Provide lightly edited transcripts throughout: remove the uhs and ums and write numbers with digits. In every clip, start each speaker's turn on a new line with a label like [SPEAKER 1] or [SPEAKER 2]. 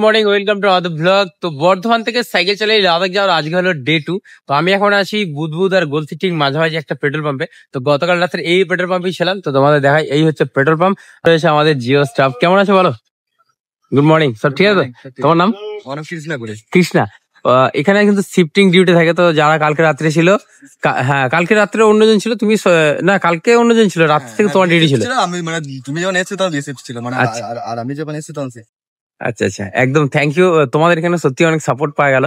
[SPEAKER 1] Morning, welcome to our blog. তো বর্ধমান থেকে cycle চালিয়ে লাদাখ যাওয়ার আজকে হলো ডে 2। তো আমি এখন আছি বুধবুধ আর গোলসি ঠিক মাঝামাঝি একটা পেট্রোল পাম্পে। তো গতকাল রাত্রে এই পেট্রোল পাম্পেই ছিলাম। তো তোমাদের দেখাই, এই হচ্ছে পেট্রোল পাম্প, রয়েছে আমাদের জিও স্টাফ। কেমন আছো বলো? গুড মর্নিং, সব ঠিক আছে? তোমার নাম? কৃষ্ণা। এখানে কিন্তু শিফটিং ডিউটি থাকে। তো যারা কালকে রাত্রে ছিল, হ্যাঁ কালকে রাত্রে অন্যজন ছিল, তুমি না কালকে অন্যজন ছিল, রাত্রে থেকে তোমার ডিউটি ছিল।
[SPEAKER 2] আমি মানে তুমি যখন এসেছো তখন রিসিপ্ট ছিল মানে, আর আমি যখন এসেছি তখন।
[SPEAKER 1] আচ্ছা আচ্ছা, একদম থ্যাংক ইউ। তোমাদের এখানে সত্যি অনেক সাপোর্ট পাওয়া গেল।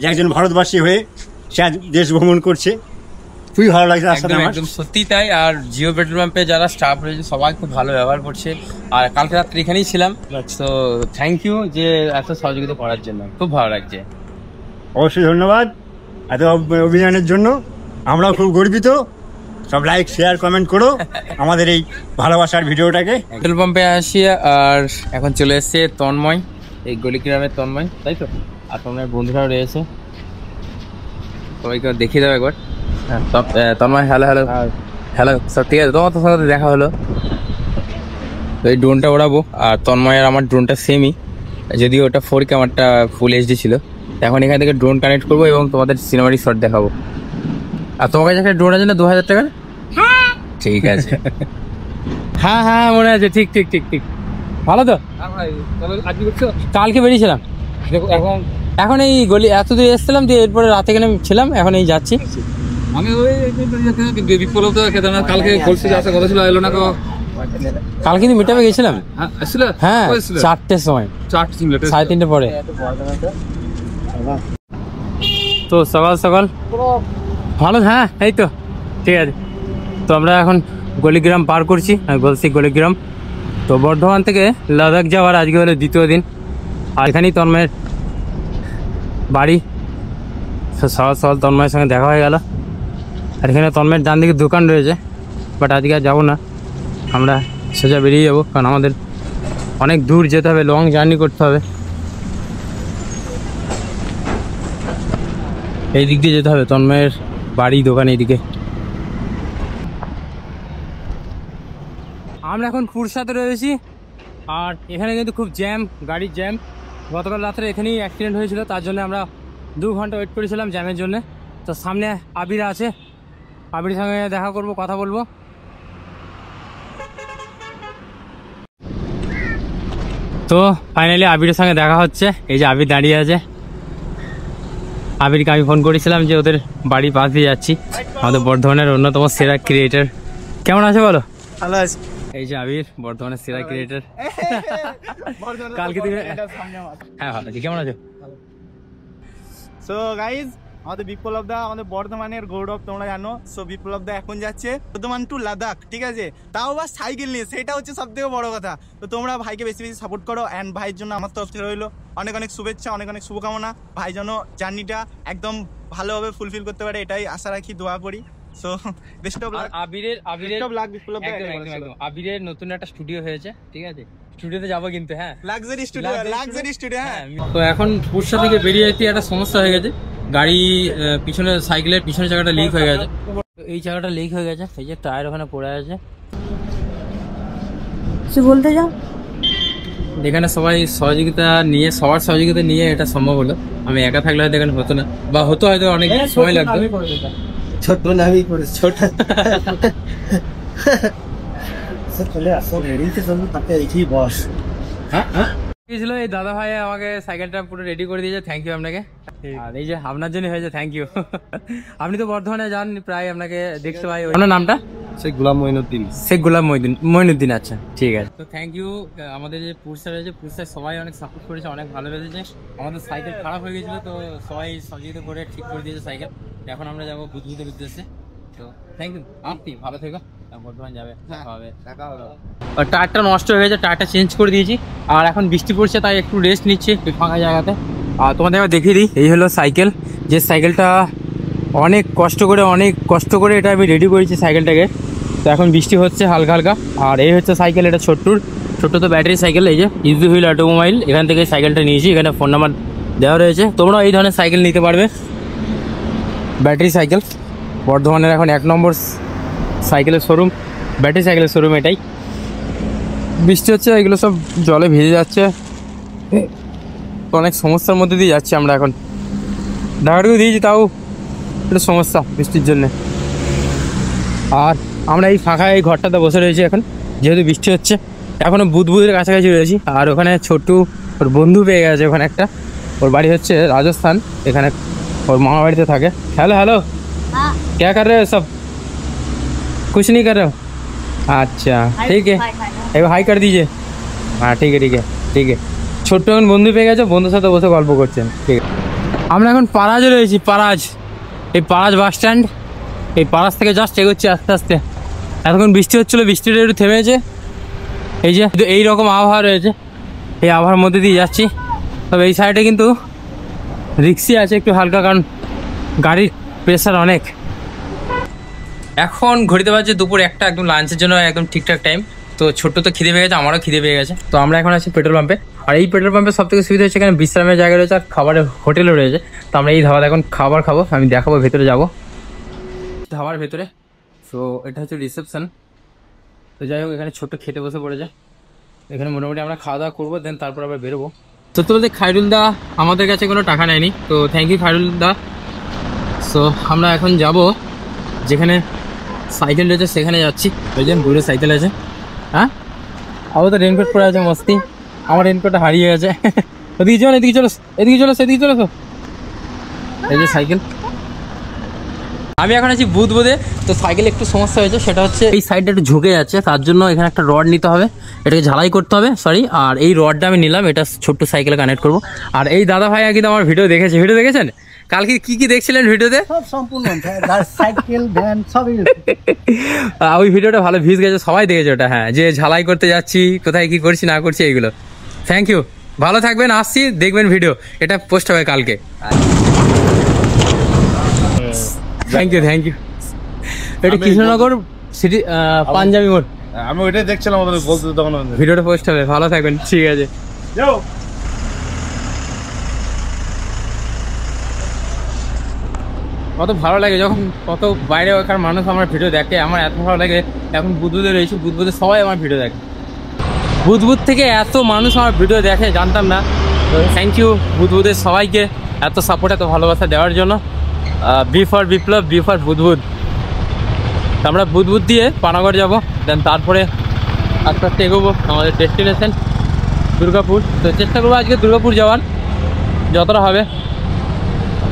[SPEAKER 3] একজন ভারতবাসী হয়ে সে দেশ ভ্রমণ করছে, খুবই ভালো লাগছে।
[SPEAKER 1] একদম সত্যি তাই। আর জিও পেট্রোল পাম্পে যারা স্টাফ রয়েছে সবাই খুব ভালো ব্যবহার করছে। আর কালকে রাত্রে এখানেই ছিলাম, তো থ্যাংক ইউ যে এত সহযোগিতা করার জন্য, খুব ভালো লাগছে।
[SPEAKER 3] অবশ্যই ধন্যবাদ এত অভিযানের জন্য, আমরাও খুব গর্বিত। সব লাইক শেয়ার কমেন্ট করো আমাদের এই ভালোবাসার ভিডিওটাকে।
[SPEAKER 1] পেট্রোল পাম্পে আসি আর এখন চলে এসছে তন্ময়, এই গলিগ্রামের তন্ময়, তাই তো? আর তন্ময়ের বন্ধুরাও রয়েছে, সবাইকে দেখিয়ে দেবো একবার। হ্যাঁ তন্ময়, হ্যালো হ্যালো হ্যালো, সব ঠিক আছে? তোমার তো সাথে দেখা হলো। তো এই ড্রোনটা ওড়াবো, আর তন্ময় আর আমার ড্রোনটা সেমই, যদিও ওটা 4K, আমারটা ফুল HD ছিল। এখন এখান থেকে ড্রোন কানেক্ট করবো এবং তোমাদের সিনেমাটিক শট দেখাবো। আর তোমার কাছে একটা ড্রোন আছে না 2000 টাকার? ঠিক আছে। হ্যাঁ হ্যাঁ মনে আছে, ঠিক ঠিক ঠিক ঠিক। ভালো তো? কালকে বেরিয়েছিলাম, এখন এই গলি এত দূর এসেছিলাম, দিয়ে এরপরে রাতে এখানে ছিলাম, এখন এই যাচ্ছি।
[SPEAKER 2] আমি ওই বিপ্লব কেদারনাথ কালকে বলছি আসা কথা ছিল, এলো না।
[SPEAKER 1] কালকে কিন্তু মিটাপে গেছিলাম। হ্যাঁ 4টের সময়, 3:30 পরে। তো সকাল সকাল ভালো। হ্যাঁ এই তো ঠিক আছে। তো আমরা এখন গলিগ্রাম পার করছি, গোলসি গলিগ্রাম। তো বর্ধমান থেকে লাদাখ যাওয়ার আজকে হলো দ্বিতীয় দিন। আর এখানেই তন্ময়ের বাড়ি। সকাল সকাল তন্ময়ের সঙ্গে দেখা হয়ে গেল। আর এখানে তন্ময়ের ডান দিকে দোকান রয়েছে, বাট আজকে আর যাবো না, আমরা সোজা বেরিয়ে যাবো, কারণ আমাদের অনেক দূর যেতে হবে, লং জার্নি করতে হবে। এই দিক দিয়ে যেতে হবে, তন্ময়ের বাড়ি দোকান এইদিকে। আমরা এখন ফুরসাতে রয়েছি, আর এখানে কিন্তু খুব জ্যাম, গাড়ির জ্যাম। গতকাল রাত্রে এখানেই অ্যাক্সিডেন্ট হয়েছিল, তার জন্য আমরা 2 ঘন্টা ওয়েট করেছিলাম জ্যামের জন্য। তো সামনে আবির আছে, আবির সঙ্গে দেখা করব, কথা বলবো। তো ফাইনালি আবিরের সঙ্গে দেখা হচ্ছে, এই যে আবির দাঁড়িয়ে আছে। আবিরকে আমি ফোন করেছিলাম যে ওদের বাড়ি পাশ দিয়ে যাচ্ছি, আমাদের বর্ধমানের অন্যতম সেরা ক্রিয়েটার। কেমন আছে বলো?
[SPEAKER 2] ভালো আছে।
[SPEAKER 1] এই যে আবির, বর্ধমানের সেরা ক্রিয়েটার। কালকে তুমি হ্যাঁ ভালো আছি, কেমন আছো?
[SPEAKER 2] সো গাইজ, আমাদের বিপ্লব দা আমাদের বর্ধমানের গৌরব, তোমরা জানো। সো বিপ্লব দা এখন যাচ্ছে বর্ধমান টু লাদাখ, ঠিক আছে? তাও বা সাইকেল নিয়ে, সেটা হচ্ছে সব থেকে বড় কথা। তো তোমরা ভাইকে বেশি বেশি সাপোর্ট করো, অ্যান্ড ভাইয়ের জন্য আমার তরফ থেকে রইলো অনেক অনেক শুভেচ্ছা, অনেক অনেক শুভকামনা। ভাই যেন জার্নিটা একদম ভালোভাবে ফুলফিল করতে পারে, এটাই আশা রাখি, দোয়া করি। So best of luck.
[SPEAKER 1] আবিরের নতুন একটা স্টুডিও হয়েছে, ঠিক আছে? স্টুডিওতে যাবো কিন্তু, হ্যাঁ
[SPEAKER 2] লাক্সারি স্টুডিও। হ্যাঁ
[SPEAKER 1] তো এখন পুরসা থেকে বেরিয়ে যেতে একটা সমস্যা হয়ে গেছে, গাড়ি পিছনে, সাইকেলের পিছনের চাকাটা লিক হয়ে গেছে। এই চাকাটা লিক হয়ে গেছে, এই যে টায়ার ওখানে পড়ে আছে।
[SPEAKER 4] কিছু বলতে যাও?
[SPEAKER 1] এখানে সবাই সহযোগিতা নিয়ে, সবার সহযোগিতা নিয়ে এটা সম্ভব হলো। আমি একা থাকলে হয়তো এখানে হতো না, বা হতো হয়তো অনেক সময় লাগতো।
[SPEAKER 2] ছোট নামি করে ছোট চলে আসো, রেডিতে চলো, তাকে এইখানেই বস।
[SPEAKER 1] ছিল এই দাদা ভাই আমাকে সাইকেলটা পুরো রেডি করে দিয়েছে, থ্যাংক ইউ আপনাকে। আর এই যে আপনার জন্য হয়েছে, থ্যাংক ইউ। আপনি তো বর্ধমানে যান প্রায়, আপনাকে দেখতে পাই। আপনার নামটা?
[SPEAKER 2] শেখ গোলাম মঈনুদ্দিন।
[SPEAKER 1] শেখ গোলাম মঈনুদ্দিন, আচ্ছা ঠিক আছে। তো থ্যাংক ইউ। আমাদের যে পুরস্কার রয়েছে, পুরস্কার সবাই অনেক সাপোর্ট করেছে, অনেক ভালো লেগেছে। আমাদের সাইকেল খারাপ হয়ে গেছিলো, তো সবাই সহযোগিতা করে ঠিক করে দিয়েছে সাইকেল। এখন আমরা যাবো বুধবুধের উদ্দেশ্যে। তো থ্যাংক ইউ, আপনি ভালো থেকো, বর্ধমান যাবে, দেখা হবে। টায়ারটা নষ্ট হয়ে গেছে, টায়ারটা চেঞ্জ করে দিয়েছি। আর এখন বৃষ্টি পড়ছে, তাই একটু রেস্ট নিচ্ছি ফাঁকা জায়গাতে। আর তোমাদের এবার দেখিয়ে দিই, এই হলো সাইকেল, যে সাইকেলটা অনেক কষ্ট করে এটা আমি রেডি করেছি সাইকেলটাকে। তো এখন বৃষ্টি হচ্ছে হালকা হালকা। আর এই হচ্ছে সাইকেল, এটা ছোট্ট তো ব্যাটারি সাইকেল। এই যে ইজি হুইল অটোমোবাইল, এখান থেকে সাইকেলটা নিয়েছি, এখানে ফোন নাম্বার দেওয়া রয়েছে। তোমরাও এই ধরনের সাইকেল নিতে পারবে, ব্যাটারি সাইকেল। বর্ধমানের এখন 1 নম্বর সাইকেলের শোরুম, ব্যাটারি সাইকেলের শোরুম এটাই। বৃষ্টি হচ্ছে, এগুলো সব জলে ভিজে যাচ্ছে, অনেক সমস্যার মধ্যে দিয়ে যাচ্ছি আমরা এখন। ঢাকাটুকু দিয়েছি তাও একটু সমস্যা বৃষ্টির জন্যে। আর আমরা এই ফাঁকা এই ঘরটাতে বসে রয়েছি এখন, যেহেতু বৃষ্টি হচ্ছে। এখনও বুধবুধের কাছাকাছি রয়েছি। আর ওখানে ছোট্টু ওর বন্ধু পেয়ে গেছে ওখানে একটা, ওর বাড়ি হচ্ছে রাজস্থান, এখানে ওর মামা বাড়িতে থাকে। হ্যালো হ্যালো, क्या कर रहे हो सब? कुछ नहीं कर रहे हो? अच्छा ठीक है, एक हाई कर दीजिए। हाँ ठीक है ठीक है ठीक है। ছোট্ট এখন বন্ধু পেয়ে গেছে, বন্ধুর সাথে বসে গল্প করছেন। ঠিক আছে, আমরা এখন পারাজে রয়েছি। পারাজ, এই পারাজ বাস স্ট্যান্ড। এই পারাজ থেকে জাস্ট এগোচ্ছি আস্তে আস্তে। এতক্ষণ বৃষ্টি হচ্ছিলো, বৃষ্টিটা একটু থেমেছে। এই যে এইরকম আবহাওয়া রয়েছে, এই আবহাওয়ার মধ্যে দিয়ে যাচ্ছি। তবে এই সাইডে কিন্তু রিক্সি আছে একটু হালকা, কারণ গাড়ির প্রেশার অনেক। এখন ঘড়িতে বাজছে দুপুর 1টা, একদম লাঞ্চের জন্য একদম ঠিকঠাক টাইম। তো ছোট্ট তো খিদে পেয়ে গেছে, আমারও খিদে পেয়ে গেছে। তো আমরা এখন আছি পেট্রোল পাম্পে। আর এই পেট্রোল পাম্পে সব থেকে সুবিধা হচ্ছে এখানে বিশ্রামের জায়গা রয়েছে আর খাবারের হোটেলও রয়েছে। তো আমরা এই ধাবাতে এখন খাবার খাবো, আমি দেখাবো, ভেতরে যাবো ধাবার ভেতরে। তো এটা হচ্ছে রিসেপশন। তো যাই হোক, এখানে ছোট্ট খেতে বসে পড়েছে। এখানে মোটামুটি আমরা খাওয়া দাওয়া করবো, দেন তারপর আবার বেরোবো। তো বলতে খায়রুল দা আমাদের কাছে কোনো টাকা নেয়নি, তো thank you Khairul da. So আমরা এখন যাব যেখানে সাইকেল রয়েছে সেখানে যাচ্ছি। ওই যে দূরে সাইকেল আছে। হ্যাঁ, আবার তো রেনকোট পরে আছে মস্তি। আমার রেনকোটটা হারিয়ে গেছে। এদিকে চলো, এদিকে চলো, এদিকে চলো, সেদিকে চলো। তো এই যে সাইকেল। আমি এখন আছি বুধবুধে। তো সাইকেলে একটু সমস্যা হয়েছে, সেটা হচ্ছে এই সাইডটা একটু ঝুঁকে যাচ্ছে, তার জন্য এখানে একটা রড নিতে হবে, এটাকে ঝালাই করতে হবে, সরি। আর এই রডটা আমি নিলাম, এটা ছোট্ট সাইকেলে কানেক্ট করবো। আর এই দাদা ভাইয়া কিন্তু আমার ভিডিও দেখেছে। ভিডিও দেখেছেন? কালকে কি কি দেখছিলেন ভিডিওতে?
[SPEAKER 4] সব সম্পূর্ণ সাইকেল ভ্যান সবই।
[SPEAKER 1] ওই ভিডিওটা ভালো ভিউজ গেছে, সবাই দেখেছে ওটা। হ্যাঁ, যে ঝালাই করতে যাচ্ছি, কোথায় কি করছি না করছি এইগুলো। থ্যাংক ইউ, ভালো থাকবেন, আসছি, দেখবেন ভিডিও, এটা পোস্ট হবে কালকে। Thank you thank you. এটা কৃষ্ণনগর সিটি পাঞ্জাবি মোড়।
[SPEAKER 2] আমি ওইটাই দেখছিলাম, আমাদের বলতে তখন
[SPEAKER 1] ভিডিওটা পোস্ট হবে, ভালো থাকবেন, ঠিক আছে। কত ভালো লাগে যখন কত বাইরে ওখানে মানুষ আমার ভিডিও দেখে, আমার এত ভালো লাগে। এখন বুধবুধে রয়েছি, বুধবুধে সবাই আমার ভিডিও দেখে। বুধবুধ থেকে এত মানুষ আমার ভিডিও দেখে জানতাম না। তো থ্যাংক ইউ বুধবুধের সবাইকে এত সাপোর্ট, এত ভালোবাসা দেওয়ার জন্য। B for Biplab, B for Budbud. আমরা বুধবুধ দিয়ে পানাগড় যাব, দেন তারপরে আস্তে আস্তে এগোবো আমাদের ডেস্টিনেশন দুর্গাপুর। তো চেষ্টা করবো আজকে দুর্গাপুর যাওয়ার, যতটা হবে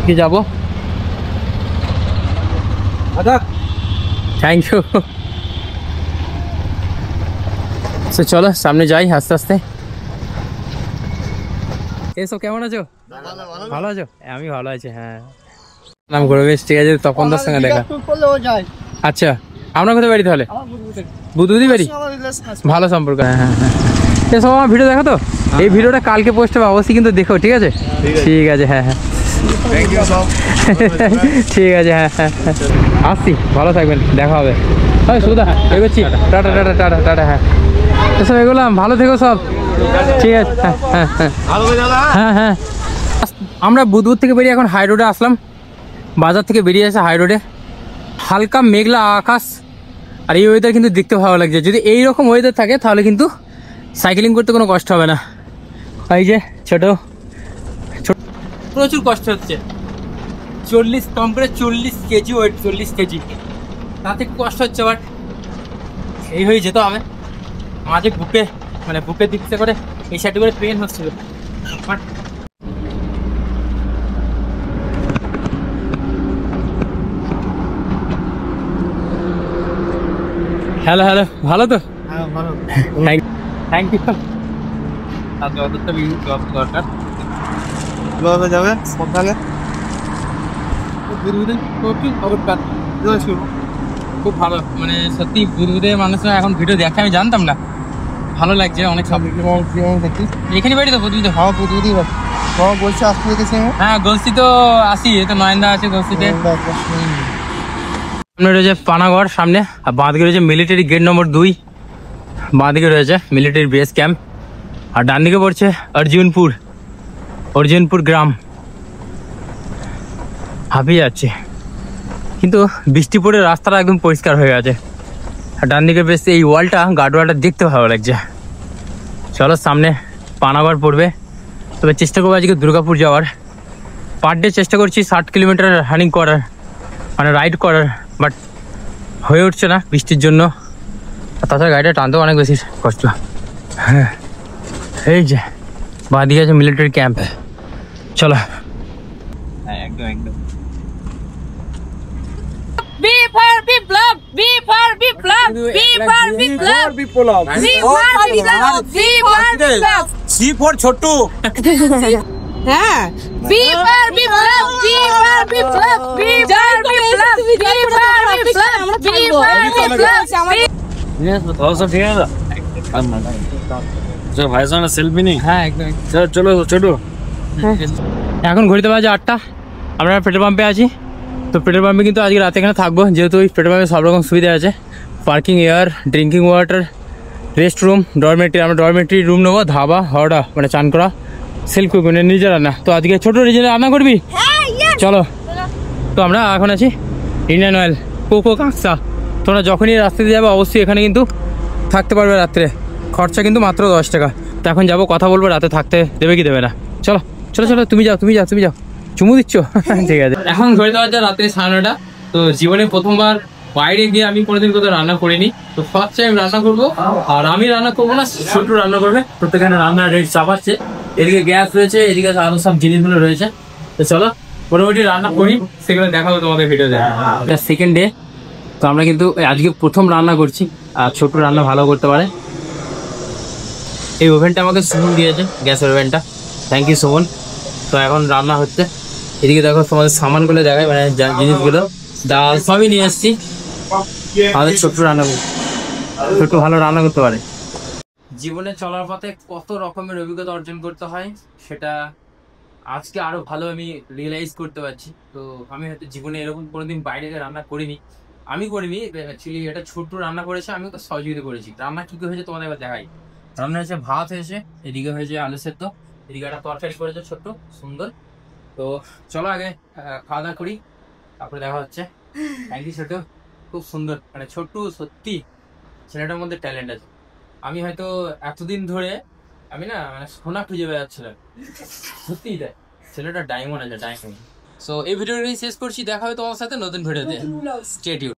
[SPEAKER 1] কি যাবো। Thank you. তো চলো সামনে যাই আস্তে আস্তে। এসব কেমন আছো? ভালো আছো? আমি ভালো আছি। হ্যাঁ, নাম করে বেশ, ঠিক আছে। তপনদার সঙ্গে দেখা। আচ্ছা, আমরা কোথায় বাড়ি তাহলে? বুধবুধি বাড়ি, ভালো সম্পর্ক। হ্যাঁ হ্যাঁ হ্যাঁ, এসব আমার ভিডিও দেখো। তো এই ভিডিওটা কালকে পোস্ট হবে, অবশ্যই কিন্তু দেখো, ঠিক আছে? ঠিক আছে, হ্যাঁ হ্যাঁ ঠিক আছে, হ্যাঁ হ্যাঁ হ্যাঁ, আসছি, ভালো থাকবেন, দেখা হবে। হ্যাঁ সুদা, এগোচ্ছি, টাটা টাটা টাটা টাটা। হ্যাঁ, এসব এগোলাম, ভালো থেকো সব, ঠিক আছে। হ্যাঁ হ্যাঁ হ্যাঁ হ্যাঁ হ্যাঁ। আমরা বুধবুধ থেকে বেরিয়ে এখন হাই রোডে আসলাম। বাজার থেকে বেরিয়ে আসে হাই রোডে, হালকা মেঘলা আকাশ। আর এই ওয়েদার কিন্তু দেখতে ভালো লাগছে। যদি এইরকম ওয়েদার থাকে তাহলে কিন্তু সাইকেলিং করতে কোনো কষ্ট হবে না। এই যে ছোট প্রচুর কষ্ট হচ্ছে, 40 কম করে 40 কেজি ওয়েট, 40 কেজি, তাতে একটু কষ্ট হচ্ছে। বাট এই হয়ে যেতে হবে। মাঝে বুকে মানে বুকের দিকতে করে এই সাইডে করে পেন হচ্ছিল। বাট হ্যালো হ্যালো, ভালো তো? Thank you. দরকার
[SPEAKER 2] যাবে সকালে
[SPEAKER 1] খুব ভালো, মানে সত্যি বুধবুধে মানুষরা এখন ভিডিও দেখে, আমি জানতাম না। ভালো লাগছে অনেক। সব এখানে বাড়ি তো বুধবুধে?
[SPEAKER 2] হ্যাঁ বুধবুধি বলছে আসতে দেখেছি।
[SPEAKER 1] হ্যাঁ গোলসি তো আসি, তো নয়নদা আছে গোলসিতে। সামনে রয়েছে পানাগড় সামনে, আর বাঁদিকে রয়েছে মিলিটারি গেট নম্বর 2। বাঁদিকে রয়েছে মিলিটারি বেস ক্যাম্প, আর ডান দিকে পড়ছে অর্জুনপুর গ্রাম। হাঁপিয়ে যাচ্ছে, কিন্তু বৃষ্টি পড়ে রাস্তাটা একদম পরিষ্কার হয়ে গেছে। আর ডান দিকে বেশ এই ওয়ালটা, গার্ড ওয়ালটা দেখতে ভালো লাগছে। চলো সামনে পানাগড় পড়বে, তবে চেষ্টা করবো আজকে দুর্গাপুর যাওয়ার। পার ডে চেষ্টা করছি 60 কিলোমিটার রানিং করার, মানে রাইড করার, বাট হয়ে উঠছে না বৃষ্টির জন্য। আর তাছাড়া গাড়িটা টানতেও অনেক বেশি কষ্ট। হ্যাঁ, এই যে বাঁদিকে আছে মিলিটারি ক্যাম্প। চলো। হ্যাঁ, একদম একদম।
[SPEAKER 2] ছোট্টু
[SPEAKER 5] হ্যাঁ, বিপ্লব বিপ্লব বিপ্লব বিপ্লব জয় বিপ্লব বিপ্লব বিপ্লব
[SPEAKER 1] सब ठीक है ना?
[SPEAKER 6] जो भाई साहब ने सेल्फी नहीं।
[SPEAKER 1] হ্যাঁ একদম।
[SPEAKER 6] चलो छोटू।
[SPEAKER 1] এখন ঘড়িতে বাজে 8টা, আমরা পেট্রোল পাম্পে আছি। তো পেট্রোল পাম্পে কিন্তু আজকে রাতে এখানে থাকবো, যেহেতু ওই পেট্রোল পাম্পে সব রকম সুবিধা আছে, parking, air, drinking water, rest room, dormitory. আমরা ডরমেটরি রুম নেবো, ধাবা, হাওড়া, মানে চান করা, সেলফ কুক, মানে নিজে রান্না। তো আজকে ছোটো নিজে রান্না করবি? চলো। তো আমরা এখন আছি ইন্ডিয়ান অয়েল কোকো কাঁকসা। তোমরা যখনই রাস্তা দিয়ে যাবে অবশ্যই এখানে কিন্তু থাকতে পারবে রাত্রে, খরচা কিন্তু মাত্র 10 টাকা। তো এখন যাবো, কথা বলবো, রাতে থাকতে দেবে কি দেবে না। চলো চলো চলো, তুমি যাও তুমি যাও তুমি যাও, চুমু দিচ্ছ? ঠিক আছে। এখন ঘড়িতে বাজে রাত্রি 9:30। তো জীবনে প্রথমবার বাইরে গিয়ে আমি কোনোদিন কোথাও রান্না করিনি, তো ফার্স্ট টাইম রান্না করবো। আর আমি রান্না করবো না, ছোট্ট রান্না করবে। প্রত্যেকখানে রান্নার রেট চাপাচ্ছে, এদিকে গ্যাস রয়েছে, এদিকে আরো সব জিনিসগুলো রয়েছে। তো চলো মোটামুটি রান্না করি, সেগুলো দেখাবো তোমাদের ভিডিওতে। এটা সেকেন্ড ডে, তো আমরা কিন্তু আজকে প্রথম রান্না করছি। আর ছোট রান্না ভালো করতে পারে। এই ওভেনটা আমাকে সুমন দিয়েছে, গ্যাসের ওভেনটা, থ্যাংক ইউ সুমন। তো এখন রান্না হচ্ছে। এদিকে দেখো তোমাদের সামানগুলো দেখায়, মানে জিনিসগুলো, ডাল সবই নিয়ে এসেছি। আমাদের ছোট্ট রান্না ছোট্ট ভালো রান্না করতে পারে। জীবনে চলার পথে কত রকমের অভিজ্ঞতা অর্জন করতে হয়, সেটা আজকে আরো ভালো আমি রিয়েলাইজ করতে পারছি। তো আমি হয়তো জীবনে এরকম কোনোদিন বাইরে গিয়ে রান্না করিনি। আমি করিনি অ্যাকচুয়ালি, এটা ছোট্ট রান্না করেছে, আমি তো সহযোগিতা করেছি। রান্না কি হয়েছে তোমাদের এবার দেখাই। রান্না হয়েছে ভাত হয়েছে, এদিকে হয়েছে আলু সেদ্ধ, এদিকে একটা তরকারি করেছে ছোট্ট সুন্দর। তো চলো আগে খাওয়া দাওয়া করি, তারপরে দেখা হচ্ছে। থ্যাংক ইউ ছোট্ট, খুব সুন্দর, মানে ছোট্ট সত্যি ছেলেটার মধ্যে ট্যালেন্ট আছে। আমি হয়তো এতদিন ধরে আমি না মানে সোনা খুঁজে বেড়াচ্ছিলাম, সত্যিই তাই, ছেলেটা ডায়মন্ড আছে, ডায়মন্ড। সো এই ভিডিওটি শেষ করছি, দেখা হবে তোমার সাথে নতুন ভিডিওতে। Stay tune.